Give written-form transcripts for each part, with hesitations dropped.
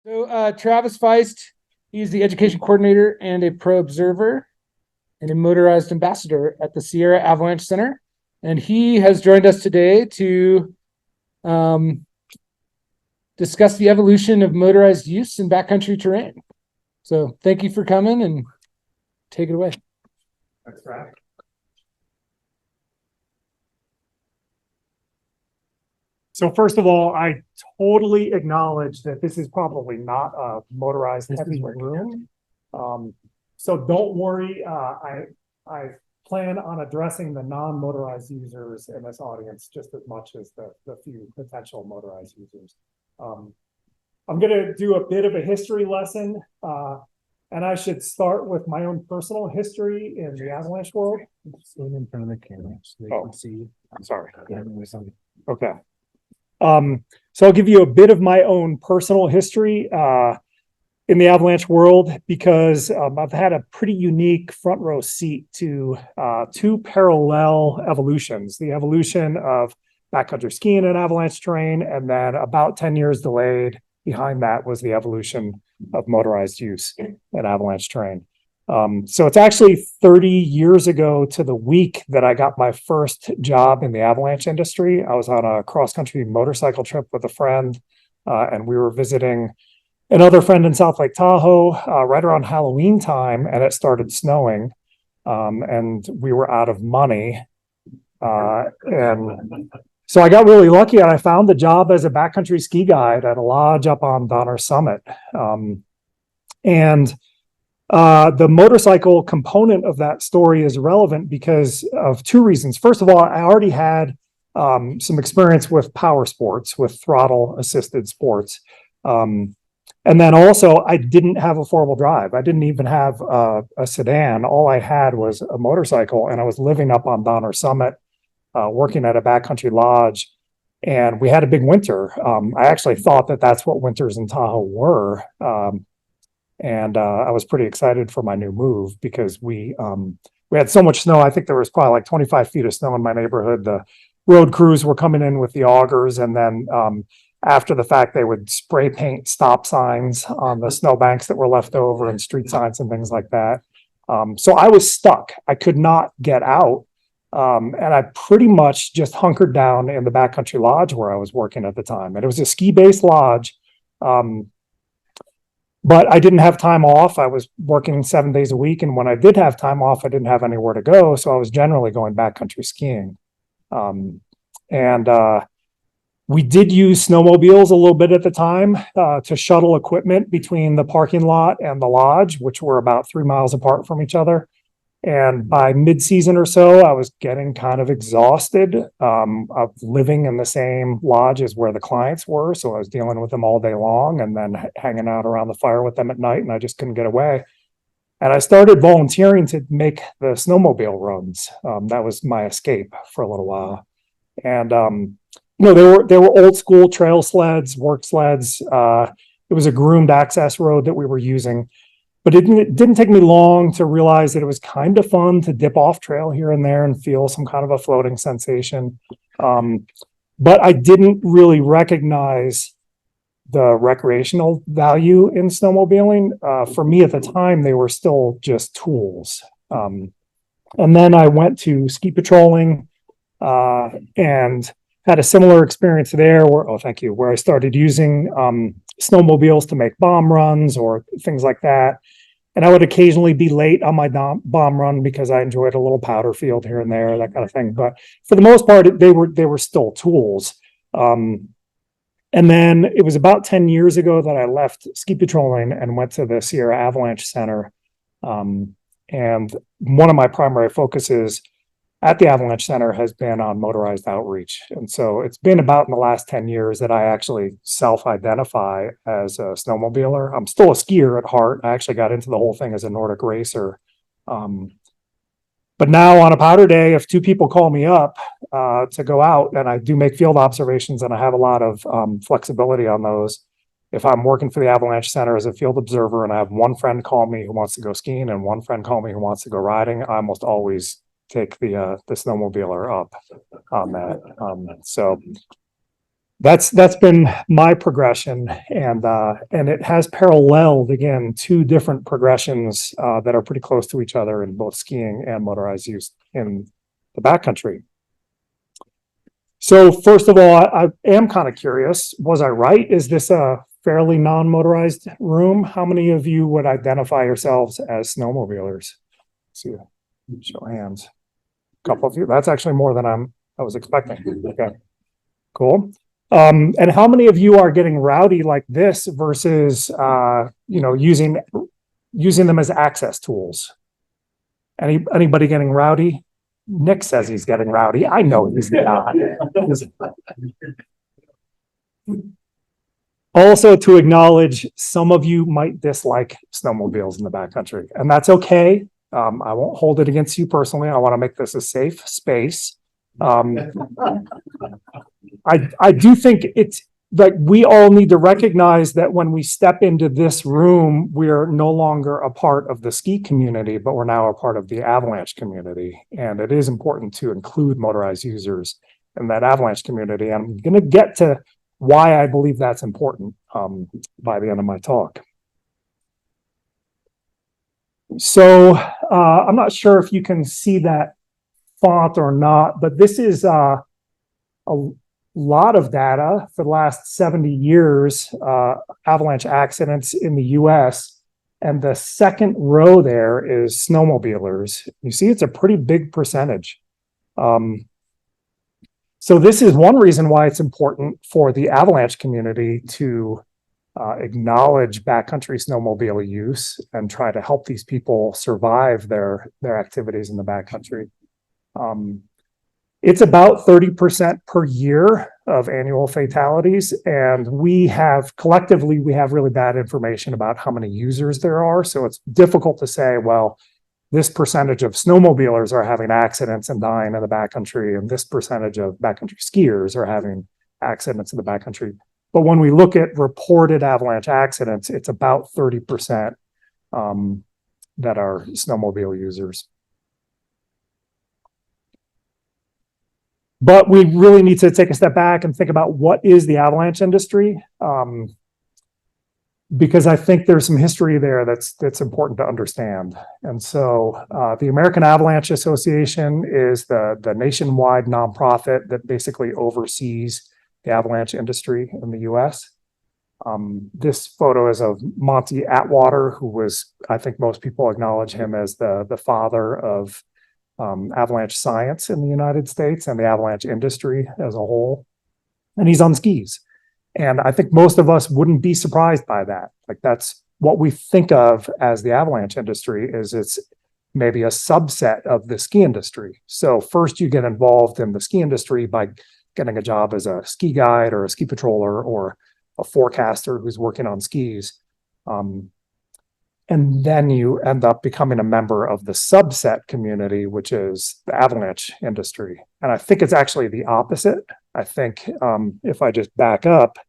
Travis Feist, he's the education coordinator and a pro observer and a motorized ambassador at the Sierra Avalanche Center. And he has joined us today to discuss the evolution of motorized use in backcountry terrain. So thank you for coming and take it away. Thanks, Brad. So first of all, I totally acknowledge that this is probably not a motorized heavy room. So don't worry. I plan on addressing the non-motorized users in this audience just as much as the few potential motorized users. I'm going to do a bit of a history lesson, and I should start with my own personal history in the avalanche world. Stand in front of the camera so they can see you. I'm sorry. Okay. So I'll give you a bit of my own personal history in the avalanche world because I've had a pretty unique front row seat to two parallel evolutions: the evolution of backcountry skiing and avalanche terrain, and then about 10 years delayed behind that was the evolution of motorized use in avalanche terrain. So it's actually 30 years ago to the week that I got my first job in the avalanche industry. I was on a cross-country motorcycle trip with a friend, and we were visiting another friend in South Lake Tahoe right around Halloween time, and it started snowing, and we were out of money. And so I got really lucky, and I found the job as a backcountry ski guide at a lodge up on Donner Summit. The motorcycle component of that story is relevant because of two reasons. First of all, I already had some experience with power sports, with throttle assisted sports. And then also I didn't have a four-wheel drive. I didn't even have a sedan. All I had was a motorcycle, and I was living up on Donner Summit, working at a backcountry lodge. And we had a big winter. I actually thought that that's what winters in Tahoe were. And I was pretty excited for my new move because we had so much snow. I think there was probably like 25 feet of snow in my neighborhood. The road crews were coming in with the augers, and then after the fact, they would spray paint stop signs on the snowbanks that were left over and street signs and things like that. So I was stuck. I could not get out. And I pretty much just hunkered down in the backcountry lodge where I was working at the time. And it was a ski-based lodge. But I didn't have time off. I was working 7 days a week. And when I did have time off, I didn't have anywhere to go. So I was generally going backcountry skiing. We did use snowmobiles a little bit at the time to shuttle equipment between the parking lot and the lodge, which were about 3 miles apart from each other. And by mid-season or so, I was getting kind of exhausted of living in the same lodge as where the clients were. So I was dealing with them all day long and then hanging out around the fire with them at night, and I just couldn't get away. And I started volunteering to make the snowmobile runs. That was my escape for a little while. And they were old school trail sleds, work sleds. It was a groomed access road that we were using. But it didn't take me long to realize that it was kind of fun to dip off trail here and there and feel some kind of a floating sensation. But I didn't really recognize the recreational value in snowmobiling. For me at the time, they were still just tools. And then I went to ski patrolling and had a similar experience there where I started using snowmobiles to make bomb runs or things like that. And I would occasionally be late on my bomb run because I enjoyed a little powder field here and there, that kind of thing. But for the most part, they were still tools. And then it was about 10 years ago that I left ski patrolling and went to the Sierra Avalanche Center. And one of my primary focuses at the Avalanche Center has been on motorized outreach. And so it's been about in the last 10 years that I actually self-identify as a snowmobiler. I'm still a skier at heart. I actually got into the whole thing as a Nordic racer. But now on a powder day, if two people call me up to go out, and I do make field observations and I have a lot of flexibility on those. If I'm working for the Avalanche Center as a field observer and I have one friend call me who wants to go skiing and one friend call me who wants to go riding, I almost always take the snowmobiler up on that. So that's been my progression, and it has paralleled again two different progressions that are pretty close to each other in both skiing and motorized use in the backcountry. So first of all, I am kind of curious. Was I right? Is this a fairly non-motorized room? How many of you would identify yourselves as snowmobilers? Let's see, show of hands. A couple of you. That's actually more than I was expecting. Okay, cool. And how many of you are getting rowdy like this versus using them as access tools? Anybody getting rowdy? Nick says he's getting rowdy. I know he's not. Also, to acknowledge, some of you might dislike snowmobiles in the backcountry, and that's okay. I won't hold it against you personally. I want to make this a safe space. I do think it's like we all need to recognize that when we step into this room, we're no longer a part of the ski community, but we're now a part of the avalanche community. And it is important to include motorized users in that avalanche community. I'm going to get to why I believe that's important by the end of my talk. So I'm not sure if you can see that font or not, but this is a lot of data for the last 70 years, avalanche accidents in the US. And the second row there is snowmobilers. You see, it's a pretty big percentage. So this is one reason why it's important for the avalanche community to acknowledge backcountry snowmobile use and try to help these people survive their activities in the backcountry. It's about 30% per year of annual fatalities, and we have really bad information about how many users there are. So it's difficult to say, well, this percentage of snowmobilers are having accidents and dying in the backcountry, and this percentage of backcountry skiers are having accidents in the backcountry. But when we look at reported avalanche accidents, it's about 30% that are snowmobile users. But we really need to take a step back and think about what is the avalanche industry, because I think there's some history there that's important to understand. And so the American Avalanche Association is the nationwide nonprofit that basically oversees the avalanche industry in the US. This photo is of Monty Atwater, who was, I think most people acknowledge him as the father of avalanche science in the United States and the avalanche industry as a whole. And he's on skis. And I think most of us wouldn't be surprised by that. Like, that's what we think of as the avalanche industry, is it's maybe a subset of the ski industry. So first you get involved in the ski industry by getting a job as a ski guide or a ski patroller or a forecaster who's working on skis. And then you end up becoming a member of the subset community, which is the avalanche industry. And I think it's actually the opposite. I think if I just back up,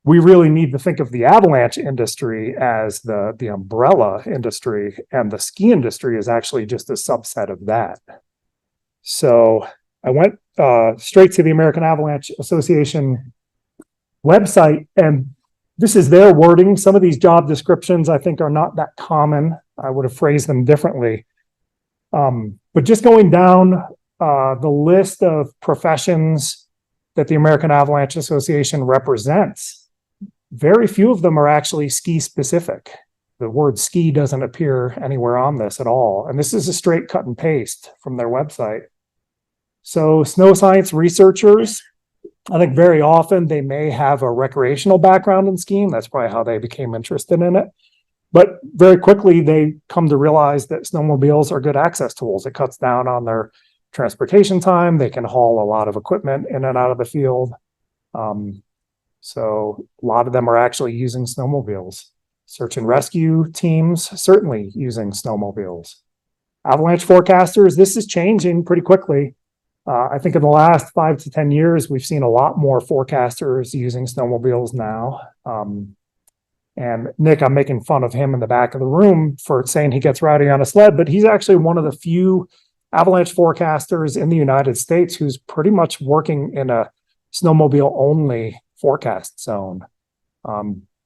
we really need to think of the avalanche industry as the umbrella industry, and the ski industry is actually just a subset of that. So I went straight to the American Avalanche Association website, and this is their wording. Some of these job descriptions I think are not that common. I would have phrased them differently. But just going down the list of professions that the American Avalanche Association represents, very few of them are actually ski specific. The word ski doesn't appear anywhere on this at all. And this is a straight cut and paste from their website. So snow science researchers, I think very often they may have a recreational background in skiing. That's probably how they became interested in it. But very quickly, they come to realize that snowmobiles are good access tools. It cuts down on their transportation time. They can haul a lot of equipment in and out of the field. So a lot of them are actually using snowmobiles. Search and rescue teams, certainly using snowmobiles. Avalanche forecasters, this is changing pretty quickly. I think in the last 5 to 10 years, we've seen a lot more forecasters using snowmobiles now. And Nick, I'm making fun of him in the back of the room for saying he gets rowdy on a sled, but he's actually one of the few avalanche forecasters in the United States who's pretty much working in a snowmobile only forecast zone.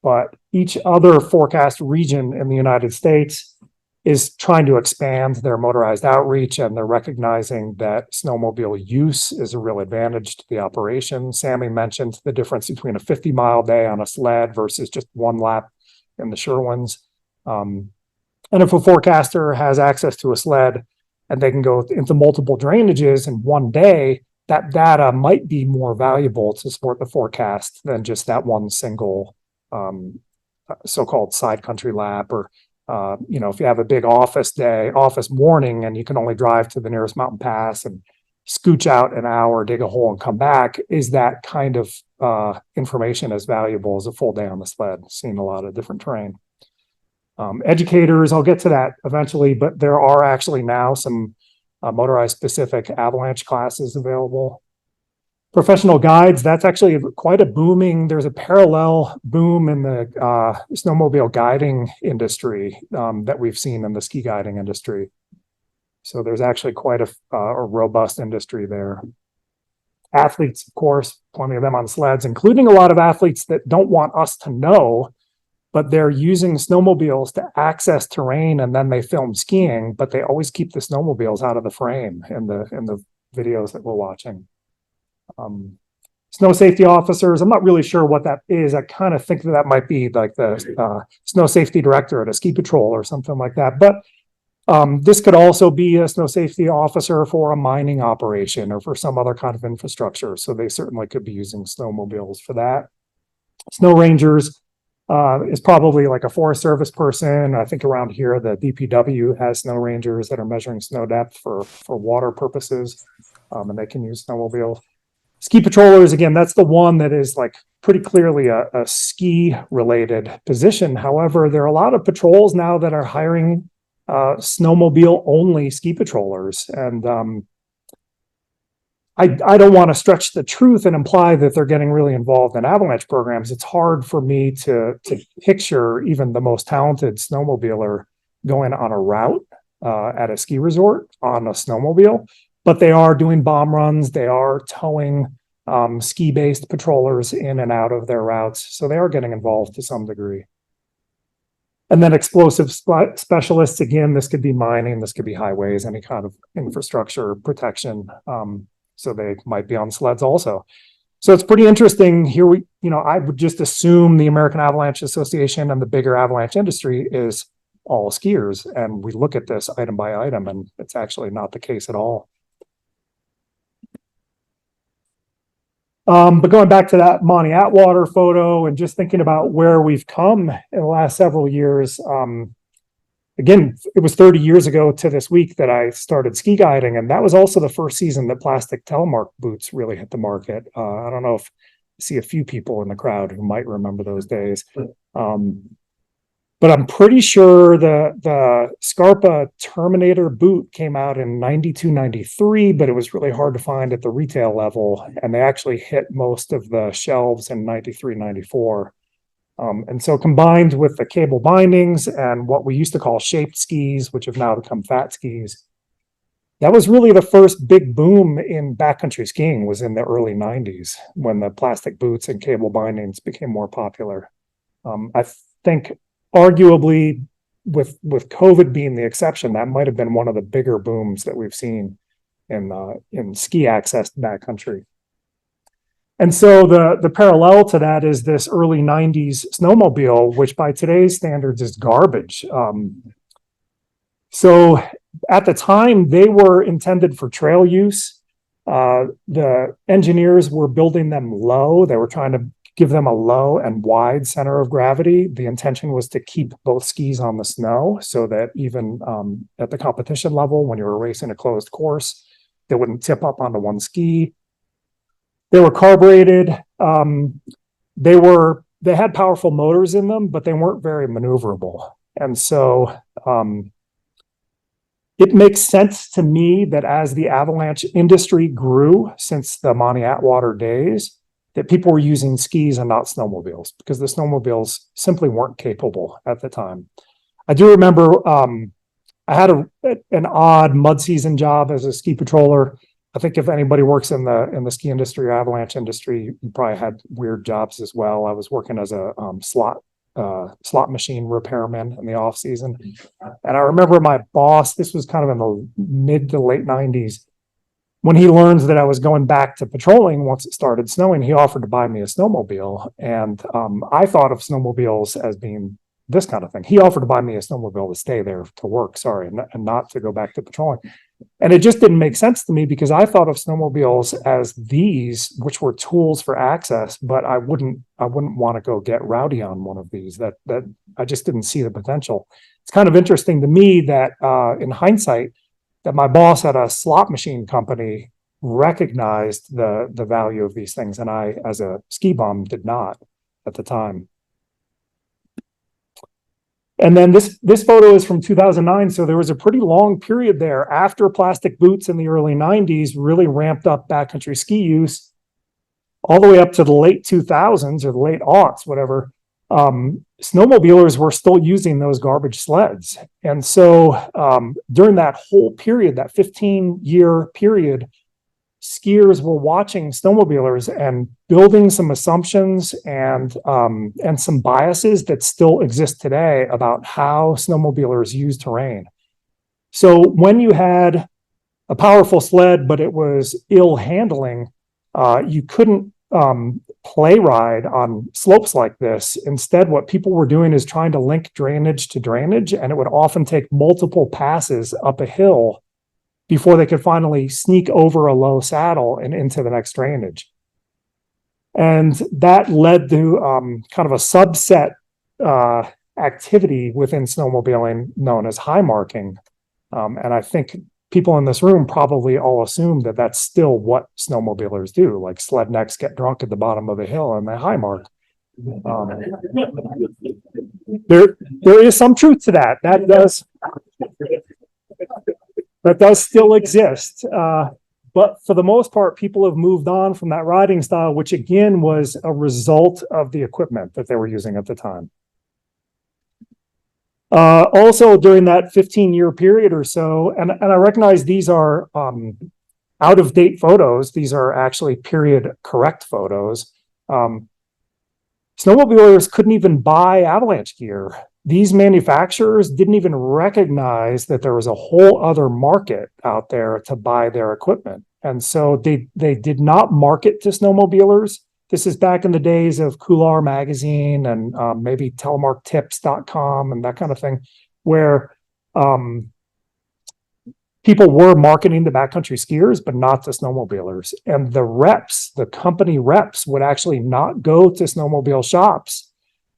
But each other forecast region in the United States is trying to expand their motorized outreach, and they're recognizing that snowmobile use is a real advantage to the operation. Sammy mentioned the difference between a 50-mile day on a sled versus just one lap in the sure ones. And if a forecaster has access to a sled and they can go into multiple drainages in one day, that data might be more valuable to support the forecast than just that one single so-called side country lap. Or if you have a big office morning, and you can only drive to the nearest mountain pass and scooch out an hour, dig a hole and come back, is that kind of information as valuable as a full day on the sled, seeing a lot of different terrain. Educators, I'll get to that eventually, but there are actually now some motorized specific avalanche classes available. Professional guides, that's actually quite there's a parallel boom in the snowmobile guiding industry that we've seen in the ski guiding industry. So there's actually quite a robust industry there. Athletes, of course, plenty of them on sleds, including a lot of athletes that don't want us to know, but they're using snowmobiles to access terrain, and then they film skiing, but they always keep the snowmobiles out of the frame in the videos that we're watching. Snow safety officers, I'm not really sure what that is. I kind of think that might be like the snow safety director at a ski patrol or something like that. But this could also be a snow safety officer for a mining operation or for some other kind of infrastructure. So they certainly could be using snowmobiles for that. Snow rangers is probably like a Forest Service person. I think around here, the DPW has snow rangers that are measuring snow depth for water purposes, and they can use snowmobiles. Ski patrollers, again, that's the one that is like pretty clearly a ski related position. However, there are a lot of patrols now that are hiring snowmobile only ski patrollers. And I don't want to stretch the truth and imply that they're getting really involved in avalanche programs. It's hard for me to picture even the most talented snowmobiler going on a route at a ski resort on a snowmobile. But they are doing bomb runs. They are towing ski-based patrollers in and out of their routes. So they are getting involved to some degree. And then explosive specialists, again, this could be mining, this could be highways, any kind of infrastructure protection. So they might be on sleds also. So it's pretty interesting here. I would just assume the American Avalanche Association and the bigger avalanche industry is all skiers. And we look at this item by item, and it's actually not the case at all. But going back to that Monty Atwater photo and just thinking about where we've come in the last several years, again, it was 30 years ago to this week that I started ski guiding, and that was also the first season that plastic telemark boots really hit the market. I don't know if I see a few people in the crowd who might remember those days. But I'm pretty sure the Scarpa Terminator boot came out in 92, 93, but it was really hard to find at the retail level. And they actually hit most of the shelves in 93, 94. And so combined with the cable bindings and what we used to call shaped skis, which have now become fat skis, that was really the first big boom in backcountry skiing was in the early 90s when the plastic boots and cable bindings became more popular. I think arguably with COVID being the exception, that might have been one of the bigger booms that we've seen in ski access to backcountry. And so the parallel to that is this early 90s snowmobile, which by today's standards is garbage. So at the time, they were intended for trail use. The engineers were building them low. They were trying to give them a low and wide center of gravity. The intention was to keep both skis on the snow so that even at the competition level, when you were racing a closed course, they wouldn't tip up onto one ski. They were carbureted. They had powerful motors in them, but they weren't very maneuverable. And so it makes sense to me that as the avalanche industry grew since the Monty Atwater days, that people were using skis and not snowmobiles because the snowmobiles simply weren't capable at the time. I do remember I had an odd mud season job as a ski patroller. I think if anybody works in the ski industry or avalanche industry, you probably had weird jobs as well. I was working as a slot machine repairman in the off season, and I remember my boss. This was kind of in the mid to late '90s. When he learns that I was going back to patrolling once it started snowing, he offered to buy me a snowmobile, and I thought of snowmobiles as being this kind of thing. He offered to buy me a snowmobile to stay there to work, and not to go back to patrolling. And it just didn't make sense to me because I thought of snowmobiles as these, which were tools for access, but I wouldn't want to go get rowdy on one of these. That I just didn't see the potential. It's kind of interesting to me that in hindsight, that my boss at a slot machine company recognized the value of these things, and I, as a ski bum, did not at the time. And then this photo is from 2009. So there was a pretty long period there after plastic boots in the early 90s really ramped up backcountry ski use all the way up to the late 2000s or the late aughts, whatever. Snowmobilers were still using those garbage sleds. And so during that whole period, that 15-year period, skiers were watching snowmobilers and building some assumptions and some biases that still exist today about how snowmobilers use terrain. So when you had a powerful sled, but it was ill handling, you couldn't play ride on slopes like this. Instead, what people were doing is trying to link drainage to drainage, and it would often take multiple passes up a hill before they could finally sneak over a low saddle and into the next drainage. And that led to kind of a subset activity within snowmobiling known as high marking. And I think people in this room probably all assume that that's still what snowmobilers do, like sled necks get drunk at the bottom of a hill and they high mark. There is some truth to that. That does still exist. But for the most part, people have moved on from that riding style, which again was a result of the equipment that they were using at the time. Also during that 15-year period or so, and I recognize these are out-of-date photos. These are actually period correct photos. Snowmobilers couldn't even buy avalanche gear. These manufacturers didn't even recognize that there was a whole other market out there to buy their equipment. And so they did not market to snowmobilers. This is back in the days of Couloir magazine and maybe telemarktips.com and that kind of thing, where people were marketing to backcountry skiers, but not to snowmobilers. And the company reps would actually not go to snowmobile shops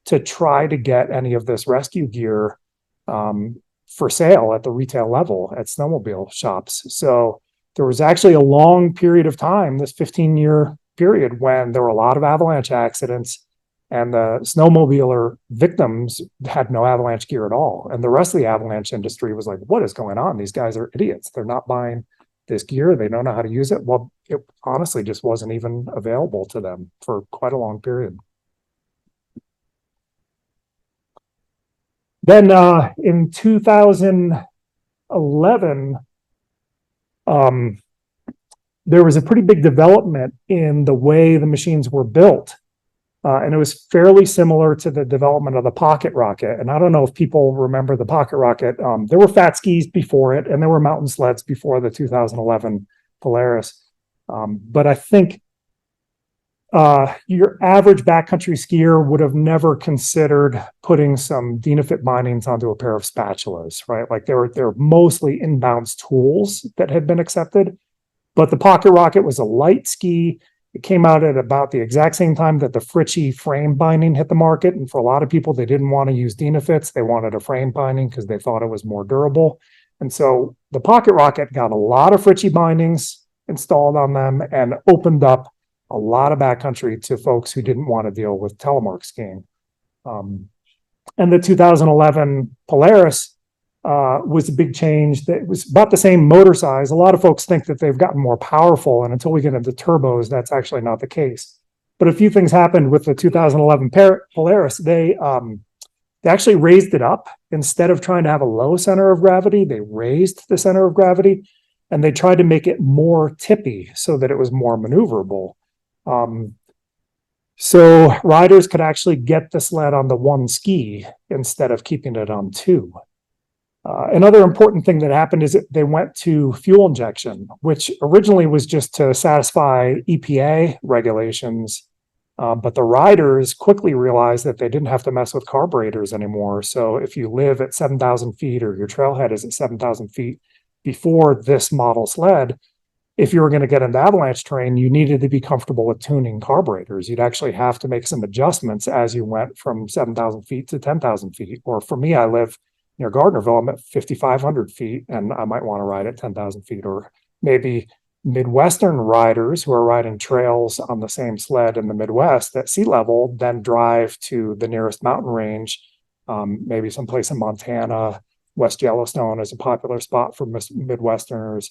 to try to get any of this rescue gear for sale at the retail level at snowmobile shops. So there was actually a long period of time, this 15-year period, when there were a lot of avalanche accidents and the snowmobiler victims had no avalanche gear at all. And the rest of the avalanche industry was like, what is going on? These guys are idiots. They're not buying this gear. They don't know how to use it. Well, it honestly just wasn't even available to them for quite a long period. Then in 2011, there was a pretty big development in the way the machines were built. And it was fairly similar to the development of the pocket rocket. And I don't know if people remember the pocket rocket. There were fat skis before it, and there were mountain sleds before the 2011 Polaris. But I think your average backcountry skier would have never considered putting some Dynafit bindings onto a pair of spatulas, right? Like they're mostly inbounds tools that had been accepted. But the pocket rocket was a light ski. It came out at about the exact same time that the Fritchie frame binding hit the market. And for a lot of people, they didn't want to use Dynafits. They wanted a frame binding because they thought it was more durable. And so the pocket rocket got a lot of Fritchie bindings installed on them and opened up a lot of backcountry to folks who didn't want to deal with telemark skiing. And the 2011 Polaris was a big change. That was about the same motor size. A lot of folks think that they've gotten more powerful, and until we get into turbos, that's actually not the case. But a few things happened with the 2011 Polaris. They actually raised it up. Instead of trying to have a low center of gravity, they raised the center of gravity. and they tried to make it more tippy so that it was more maneuverable. So riders could actually get the sled on the one ski instead of keeping it on two. Another important thing that happened is that they went to fuel injection, which originally was just to satisfy EPA regulations. But the riders quickly realized that they didn't have to mess with carburetors anymore. So if you live at 7,000 feet or your trailhead is at 7,000 feet before this model sled, if you were going to get into avalanche terrain, you needed to be comfortable with tuning carburetors. You'd actually have to make some adjustments as you went from 7,000 feet to 10,000 feet. Or for me, I live near Gardnerville, I'm at 5,500 feet, and I might want to ride at 10,000 feet. Or maybe Midwestern riders who are riding trails on the same sled in the Midwest at sea level then drive to the nearest mountain range, maybe someplace in Montana. West Yellowstone is a popular spot for Midwesterners.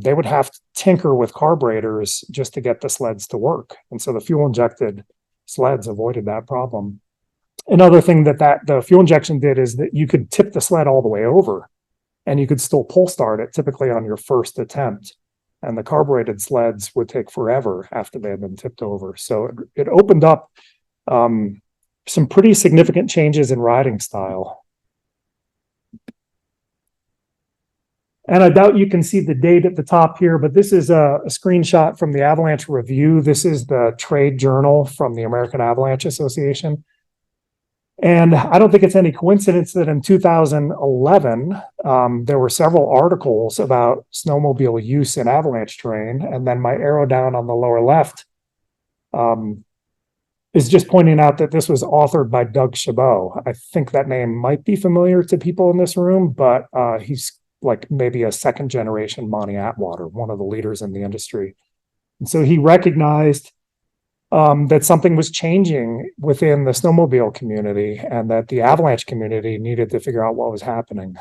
They would have to tinker with carburetors just to get the sleds to work. And so the fuel injected sleds avoided that problem. Another thing that the fuel injection did is that you could tip the sled all the way over and you could still pull start it typically on your first attempt. And the carbureted sleds would take forever after they had been tipped over. So it opened up some pretty significant changes in riding style. And I doubt you can see the date at the top here, but this is a screenshot from the Avalanche Review. This is the trade journal from the American Avalanche Association. And I don't think it's any coincidence that in 2011, there were several articles about snowmobile use in avalanche terrain. And then my arrow down on the lower left is just pointing out that this was authored by Doug Chabot. I think that name might be familiar to people in this room, but he's like maybe a second generation Monty Atwater, one of the leaders in the industry. And so he recognized that something was changing within the snowmobile community and that the avalanche community needed to figure out what was happening.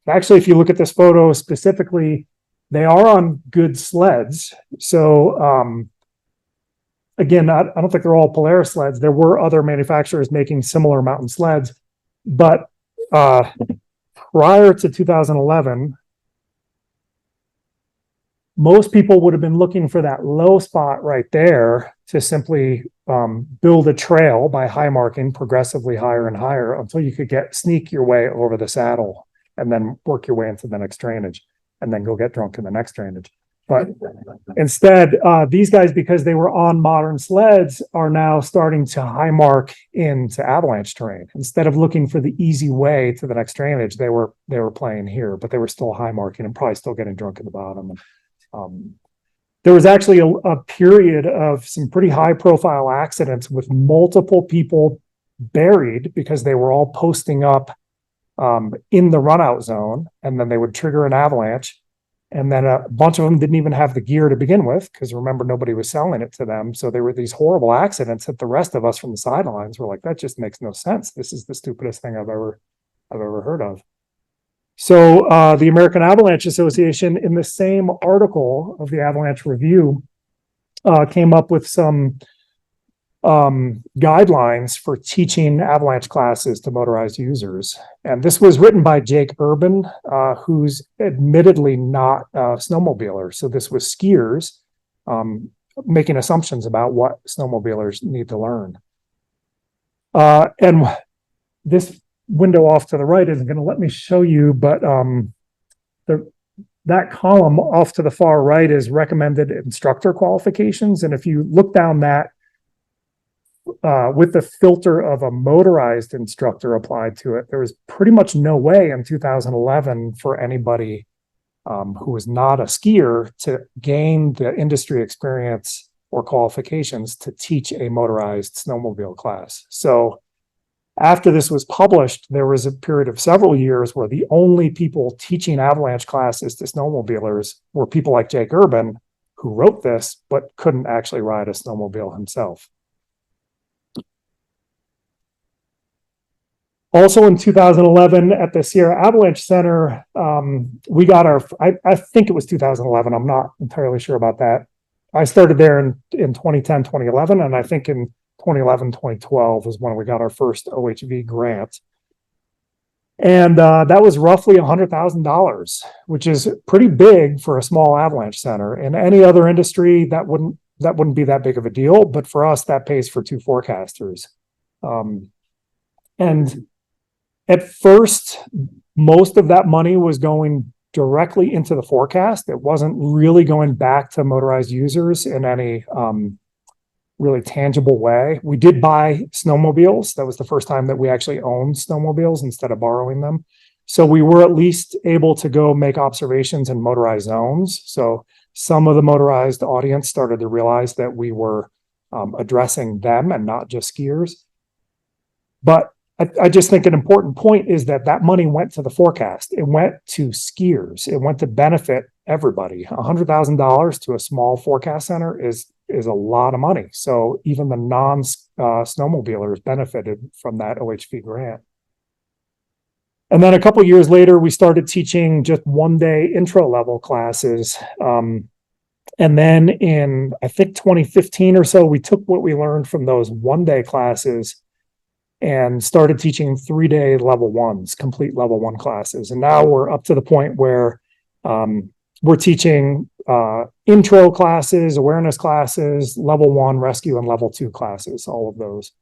Actually, if you look at this photo specifically, they are on good sleds. So again, I don't think they're all Polaris sleds. There were other manufacturers making similar mountain sleds, but prior to 2011, most people would have been looking for that low spot right there to simply build a trail by high marking progressively higher and higher until you could sneak your way over the saddle and then work your way into the next drainage and then go get drunk in the next drainage. But instead, these guys, because they were on modern sleds, are now starting to high mark into avalanche terrain. Instead of looking for the easy way to the next drainage, they were playing here, but they were still high marking and probably still getting drunk at the bottom. There was actually a period of some pretty high profile accidents with multiple people buried because they were all posting up in the run out zone, and then they would trigger an avalanche. And then a bunch of them didn't even have the gear to begin with, because remember, nobody was selling it to them. So there were these horrible accidents that the rest of us from the sidelines were like, that just makes no sense. This is the stupidest thing I've ever heard of. So the American Avalanche Association, in the same article of the Avalanche Review, came up with some guidelines for teaching avalanche classes to motorized users. And this was written by Jake Urban, who's admittedly not a snowmobiler. So this was skiers making assumptions about what snowmobilers need to learn. And this window off to the right isn't going to let me show you, but that column off to the far right is recommended instructor qualifications. And if you look down that, with the filter of a motorized instructor applied to it, there was pretty much no way in 2011 for anybody who was not a skier to gain the industry experience or qualifications to teach a motorized snowmobile class. So after this was published, there was a period of several years where the only people teaching avalanche classes to snowmobilers were people like Jake Urban, who wrote this, but couldn't actually ride a snowmobile himself. Also in 2011 at the Sierra Avalanche Center, we got I think it was 2011. I'm not entirely sure about that. I started there in 2010, 2011, and I think in 2011, 2012 was when we got our first OHV grant. And that was roughly $100,000, which is pretty big for a small avalanche center. In any other industry, that wouldn't be that big of a deal, but for us, that pays for 2 forecasters. And at first, most of that money was going directly into the forecast. It wasn't really going back to motorized users in any really tangible way. We did buy snowmobiles. That was the first time that we actually owned snowmobiles instead of borrowing them. So we were at least able to go make observations in motorized zones. So some of the motorized audience started to realize that we were addressing them and not just skiers. But I just think an important point is that that money went to the forecast. It went to skiers. It went to benefit everybody. $100,000 to a small forecast center is a lot of money. So even the non-snowmobilers benefited from that OHV grant. And then a couple years later, we started teaching just 1-day intro level classes. And then in, I think, 2015 or so, we took what we learned from those 1-day classes and started teaching 3-day level 1s, complete level 1 classes. And now we're up to the point where we're teaching intro classes, awareness classes, level 1 rescue, and level 2 classes, all of those.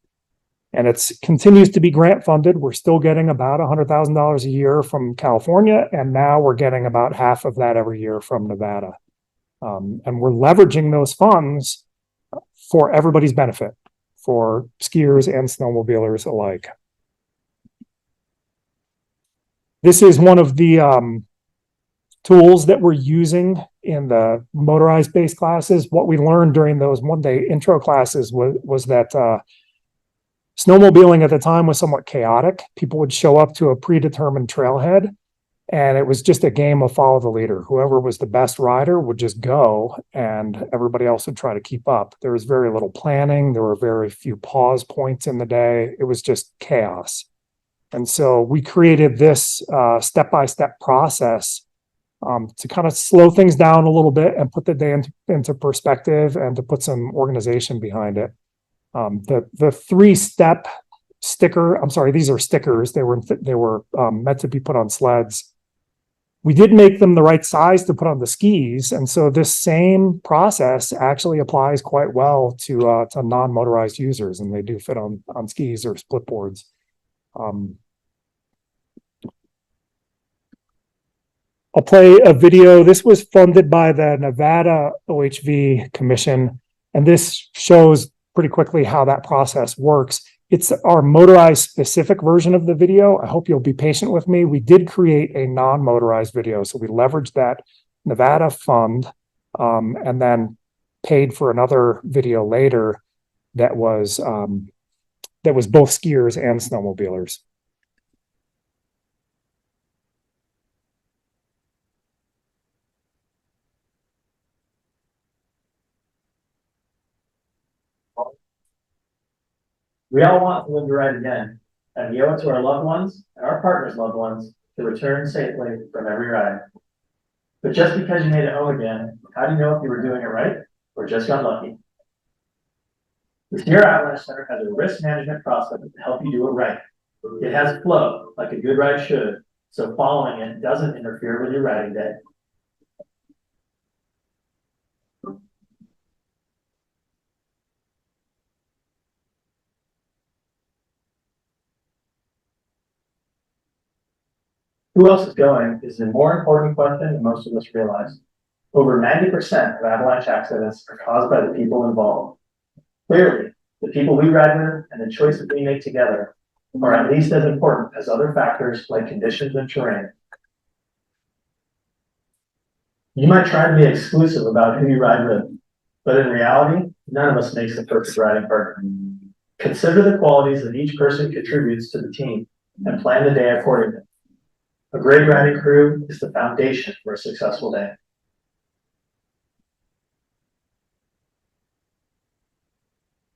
And it continues to be grant funded. We're still getting about $100,000 a year from California, and now we're getting about half of that every year from Nevada. And we're leveraging those funds for everybody's benefit, for skiers and snowmobilers alike. This is one of the tools that we're using in the motorized based classes. What we learned during those 1-day intro classes was that snowmobiling at the time was somewhat chaotic. People would show up to a predetermined trailhead, and it was just a game of follow the leader. Whoever was the best rider would just go, and everybody else would try to keep up. There was very little planning. There were very few pause points in the day. It was just chaos. And so we created this step-by-step process to kind of slow things down a little bit and put the day into perspective and to put some organization behind it. The 3-step sticker, I'm sorry, these are stickers. They were meant to be put on sleds. We did make them the right size to put on the skis, and so this same process actually applies quite well to non-motorized users, and they do fit on skis or split boards. I'll play a video. This was funded by the Nevada OHV Commission, and this shows pretty quickly how that process works. It's our motorized specific version of the video. I hope you'll be patient with me. We did create a non-motorized video, so we leveraged that Nevada fund and then paid for another video later that was both skiers and snowmobilers. We all want to live the ride again, and we owe it to our loved ones and our partners' loved ones to return safely from every ride. But just because you made it home again, how do you know if you were doing it right or just got lucky? The Sierra Avalanche Center has a risk management process to help you do it right. It has flow, like a good ride should, so following it doesn't interfere with your riding day. Who else is going is a more important question than most of us realize. Over 90% of avalanche accidents are caused by the people involved. Clearly, the people we ride with and the choices we make together are at least as important as other factors like conditions and terrain. You might try to be exclusive about who you ride with, but in reality, none of us makes the perfect riding partner. Consider the qualities that each person contributes to the team and plan the day accordingly. A great riding crew is the foundation for a successful day.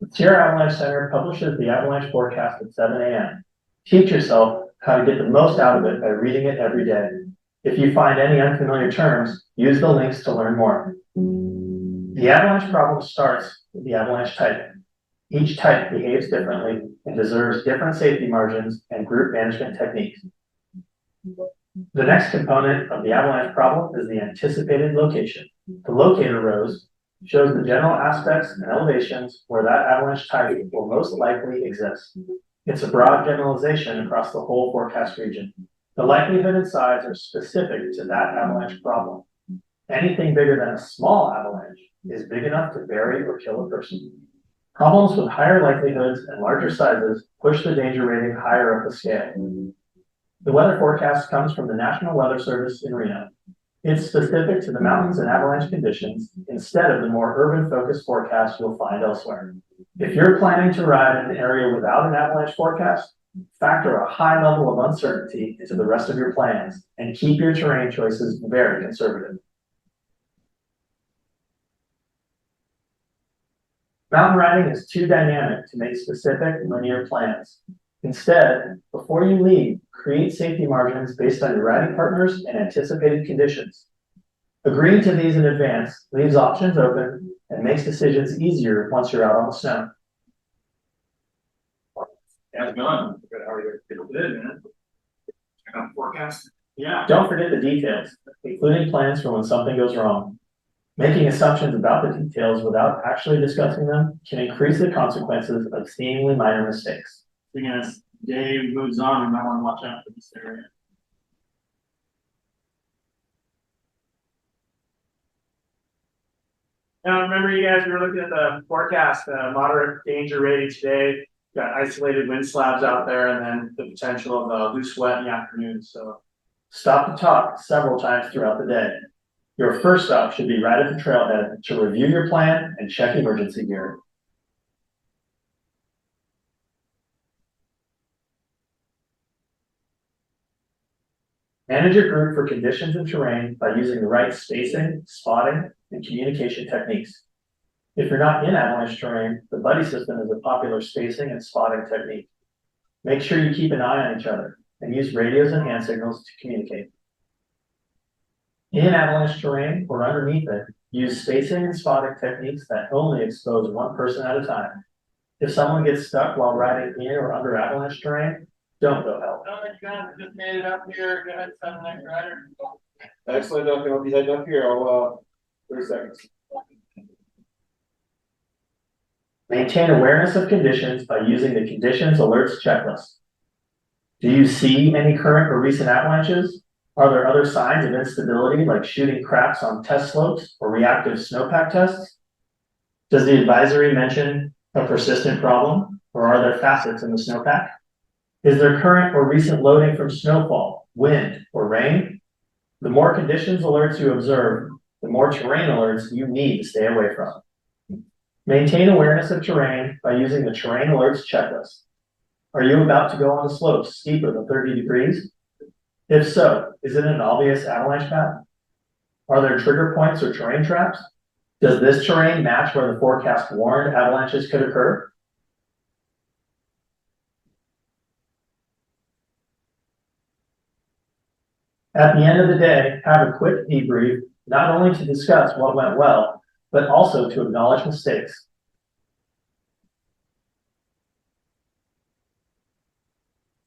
The Sierra Avalanche Center publishes the avalanche forecast at 7 a.m. Teach yourself how to get the most out of it by reading it every day. If you find any unfamiliar terms, use the links to learn more. The avalanche problem starts with the avalanche type. Each type behaves differently and deserves different safety margins and group management techniques. The next component of the avalanche problem is the anticipated location. The locator rose shows the general aspects and elevations where that avalanche type will most likely exist. It's a broad generalization across the whole forecast region. The likelihood and size are specific to that avalanche problem. Anything bigger than a small avalanche is big enough to bury or kill a person. Problems with higher likelihoods and larger sizes push the danger rating higher up the scale. The weather forecast comes from the National Weather Service in Reno. It's specific to the mountains and avalanche conditions instead of the more urban-focused forecast you'll find elsewhere. If you're planning to ride in an area without an avalanche forecast, factor a high level of uncertainty into the rest of your plans and keep your terrain choices very conservative. Mountain riding is too dynamic to make specific linear plans. Instead, before you leave, create safety margins based on your riding partners and anticipated conditions. Agreeing to these in advance leaves options open and makes decisions easier once you're out on the snow. How's it going? Good, how are you? Good, man. Check out the forecast. Yeah. Don't forget the details, including plans for when something goes wrong. Making assumptions about the details without actually discussing them can increase the consequences of seemingly minor mistakes. Thing as day moves on, we might want to watch out for this area. Now, remember, you guys, we were looking at the forecast, moderate danger rating today. Got isolated wind slabs out there, and then the potential of loose wet in the afternoon. So, stop to talk several times throughout the day. Your first stop should be right at the trailhead to review your plan and check emergency gear. Manage your group for conditions and terrain by using the right spacing, spotting, and communication techniques. If you're not in avalanche terrain, the buddy system is a popular spacing and spotting technique. Make sure you keep an eye on each other and use radios and hand signals to communicate. In avalanche terrain or underneath it, use spacing and spotting techniques that only expose one person at a time. If someone gets stuck while riding in or under avalanche terrain, don't go help. oh, you guys just made it up here. Go ahead, send the next rider. Excellent, okay, I'll be heading up here, I'll, 30 seconds. Maintain awareness of conditions by using the conditions alerts checklist. Do you see any current or recent avalanches? Are there other signs of instability like shooting cracks on test slopes or reactive snowpack tests? Does the advisory mention a persistent problem, or are there facets in the snowpack? Is there current or recent loading from snowfall, wind, or rain? The more conditions alerts you observe, the more terrain alerts you need to stay away from. Maintain awareness of terrain by using the terrain alerts checklist. Are you about to go on a slope steeper than 30 degrees? If so, is it an obvious avalanche path? Are there trigger points or terrain traps? Does this terrain match where the forecast warned avalanches could occur? At the end of the day, have a quick debrief, not only to discuss what went well, but also to acknowledge mistakes.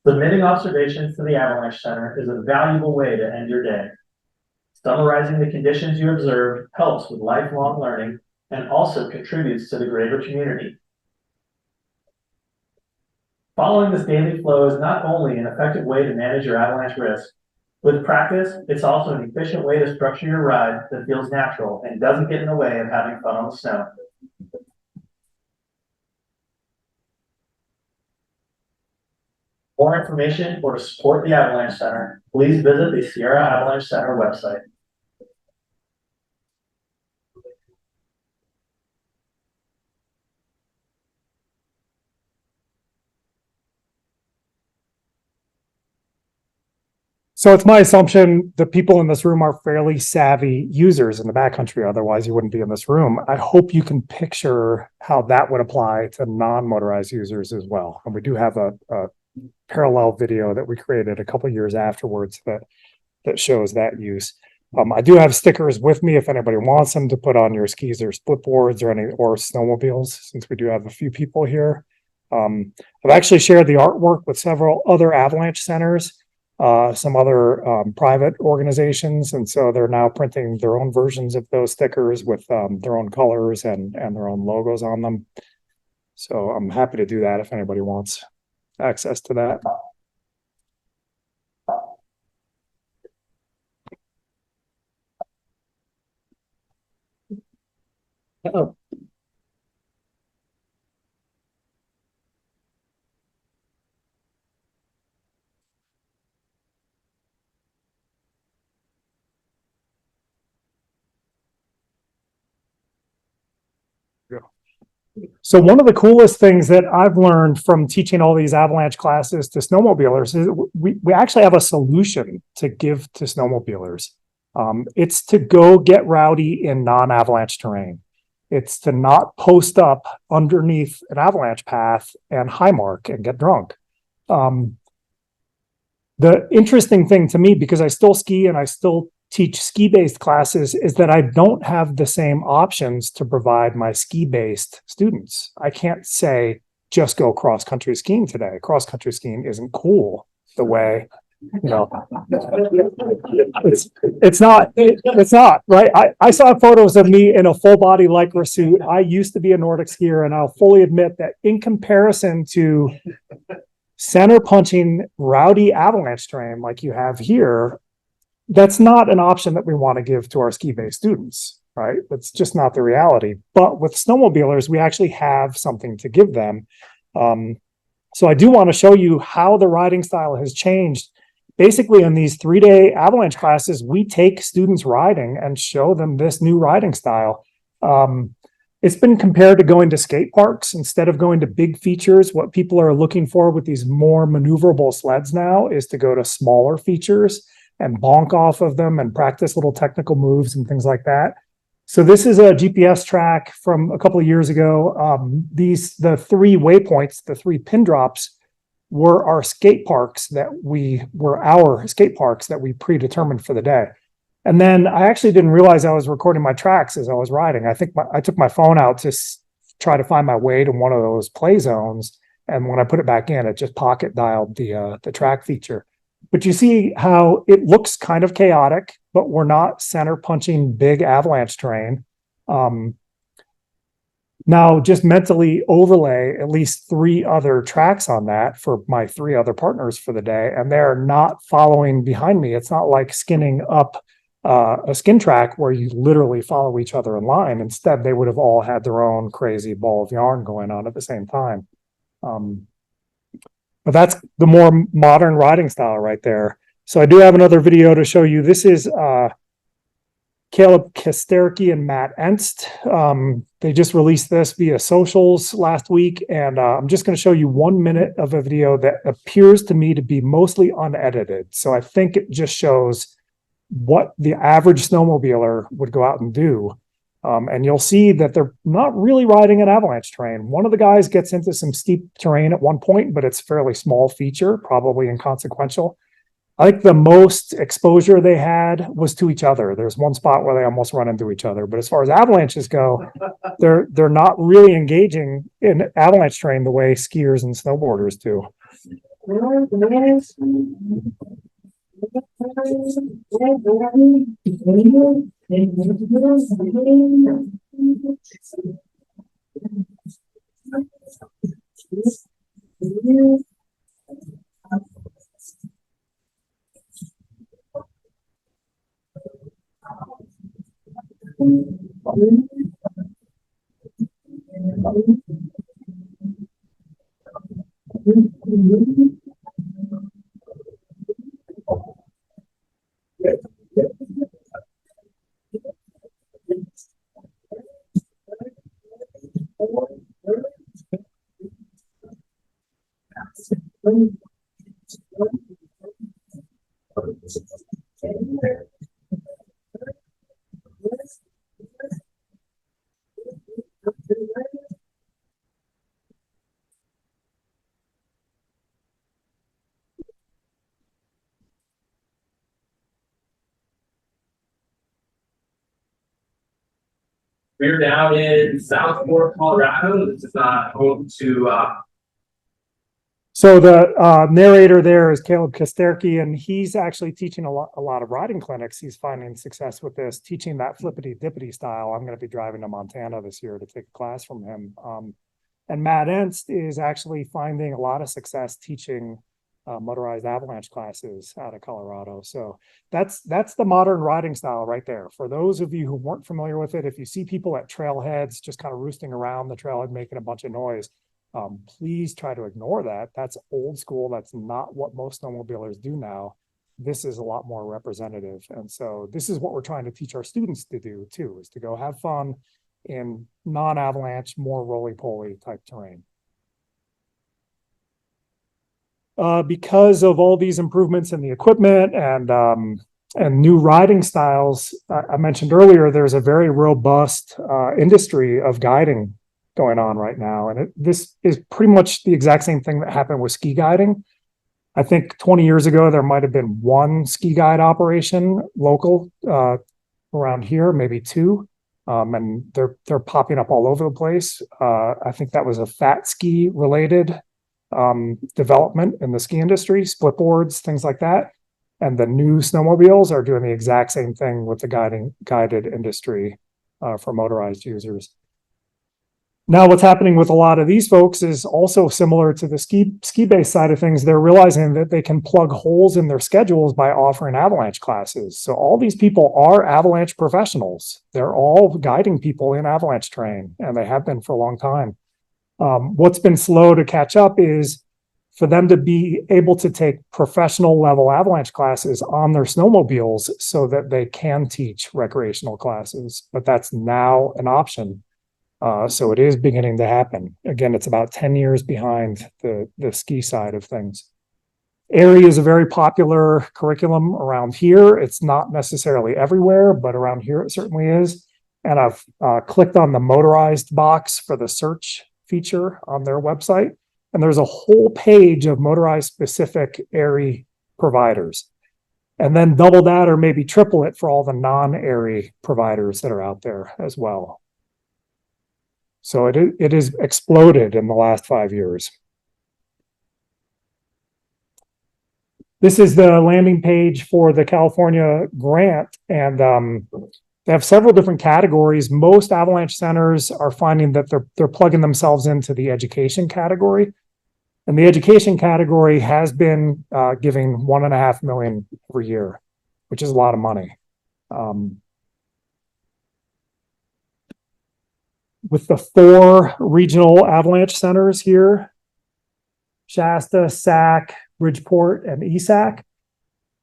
Submitting observations to the Avalanche Center is a valuable way to end your day. Summarizing the conditions you observed helps with lifelong learning and also contributes to the greater community. Following this daily flow is not only an effective way to manage your avalanche risk. With practice, it's also an efficient way to structure your ride that feels natural and doesn't get in the way of having fun on the snow. For more information or to support the Avalanche Center, please visit the Sierra Avalanche Center website. So it's my assumption that people in this room are fairly savvy users in the backcountry, otherwise you wouldn't be in this room. I hope you can picture how that would apply to non-motorized users as well. And we do have a parallel video that we created a couple years afterwards that shows that use. I do have stickers with me if anybody wants them to put on your skis or split boards or snowmobiles, since we do have a few people here. I've actually shared the artwork with several other avalanche centers. some other private organizations. And so they're now printing their own versions of those stickers with their own colors and their own logos on them. So I'm happy to do that if anybody wants access to that. Oh, So one of the coolest things that I've learned from teaching all these avalanche classes to snowmobilers is we actually have a solution to give to snowmobilers. It's to go get rowdy in non-avalanche terrain. It's to not post up underneath an avalanche path and high mark and get drunk. The interesting thing to me, because I still ski and I still teach ski-based classes, is that I don't have the same options to provide my ski-based students. I can't say, just go cross-country skiing today. Cross-country skiing isn't cool the way, you know, it's not, right? I saw photos of me in a full body Lycra suit. I used to be a Nordic skier, and I'll fully admit that in comparison to center punching rowdy avalanche terrain like you have here, that's not an option that we want to give to our ski-based students, right? That's just not the reality. But with snowmobilers, we actually have something to give them. So I do want to show you how the riding style has changed. Basically, in these 3-day avalanche classes, we take students riding and show them this new riding style. It's been compared to going to skate parks instead of going to big features. What people are looking for with these more maneuverable sleds now is to go to smaller features and bonk off of them and practice little technical moves and things like that. So this is a GPS track from a couple of years ago. The 3 waypoints, the 3 pin drops, were our skate parks that we predetermined for the day. And then I actually didn't realize I was recording my tracks as I was riding. I took my phone out to try to find my way to one of those play zones. And when I put it back in, it just pocket dialed the track feature. But you see how it looks kind of chaotic, but we're not center punching big avalanche terrain. Now just mentally overlay at least 3 other tracks on that for my 3 other partners for the day, and they're not following behind me. It's not like skinning up a skin track where you literally follow each other in line. Instead, they would have all had their own crazy ball of yarn going on at the same time. But that's the more modern riding style right there. So I do have another video to show you. This is Caleb Kasterke and Matt Enst. They just released this via socials last week, and I'm just going to show you 1 minute of a video that appears to me to be mostly unedited. So I think it just shows what the average snowmobiler would go out and do. And you'll see that they're not really riding an avalanche terrain. One of the guys gets into some steep terrain at one point, but it's a fairly small feature, probably inconsequential. I think the most exposure they had was to each other. There's one spot where they almost run into each other. But as far as avalanches go, they're not really engaging in avalanche terrain the way skiers and snowboarders do. We're down in South Fork, Colorado. This is home to So the narrator there is Caleb Kosterky, and he's actually teaching a lot of riding clinics. He's finding success with this, teaching that flippity dippity style. I'm going to be driving to Montana this year to take a class from him. And Matt Enst is actually finding a lot of success teaching motorized avalanche classes out of Colorado. So that's the modern riding style right there. For those of you who weren't familiar with it, if you see people at trailheads just kind of roosting around the trailhead making a bunch of noise, please try to ignore that. That's old school. That's not what most snowmobilers do now. This is a lot more representative. And so this is what we're trying to teach our students to do too, is to go have fun in non-avalanche, more roly-poly type terrain. Because of all these improvements in the equipment and new riding styles, I mentioned earlier, there's a very robust industry of guiding going on right now. And this is pretty much the exact same thing that happened with ski guiding. I think 20 years ago, there might have been one ski guide operation local around here, maybe two. And they're popping up all over the place. I think that was a fat ski related development in the ski industry, split boards, things like that. And the new snowmobiles are doing the exact same thing with the guided industry for motorized users. Now, what's happening with a lot of these folks is also similar to the ski-based side of things. They're realizing that they can plug holes in their schedules by offering avalanche classes. So all these people are avalanche professionals. They're all guiding people in avalanche terrain, and they have been for a long time. What's been slow to catch up is for them to be able to take professional level avalanche classes on their snowmobiles so that they can teach recreational classes. But that's now an option. So it is beginning to happen. Again, it's about 10 years behind the ski side of things. AIRI is a very popular curriculum around here. It's not necessarily everywhere, but around here it certainly is. And I've clicked on the Motorized box for the search feature on their website. And there's a whole page of motorized specific AIRI providers. And then double that or maybe triple it for all the non-AIRI providers that are out there as well. So it has exploded in the last 5 years. This is the landing page for the California grant, and they have several different categories. Most avalanche centers are finding that they're plugging themselves into the education category, and the education category has been giving $1.5 million per year, which is a lot of money. With the 4 regional avalanche centers here, Shasta, SAC, Bridgeport, and ESAC.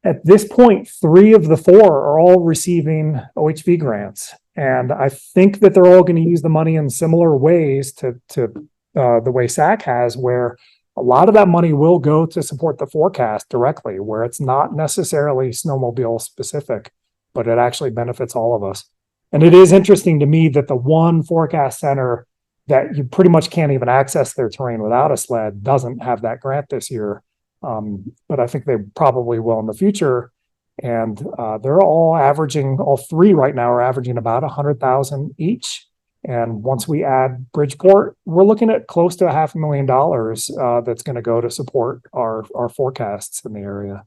At this point, 3 of the 4 are all receiving OHV grants. And I think that they're all going to use the money in similar ways to the way SAC has, where a lot of that money will go to support the forecast directly, where it's not necessarily snowmobile specific, but it actually benefits all of us. And it is interesting to me that the one forecast center that you pretty much can't even access their terrain without a sled doesn't have that grant this year. But I think they probably will in the future. And they're all averaging, all 3 right now are averaging about 100,000 each. And once we add Bridgeport, we're looking at close to $500,000 that's going to go to support our forecasts in the area.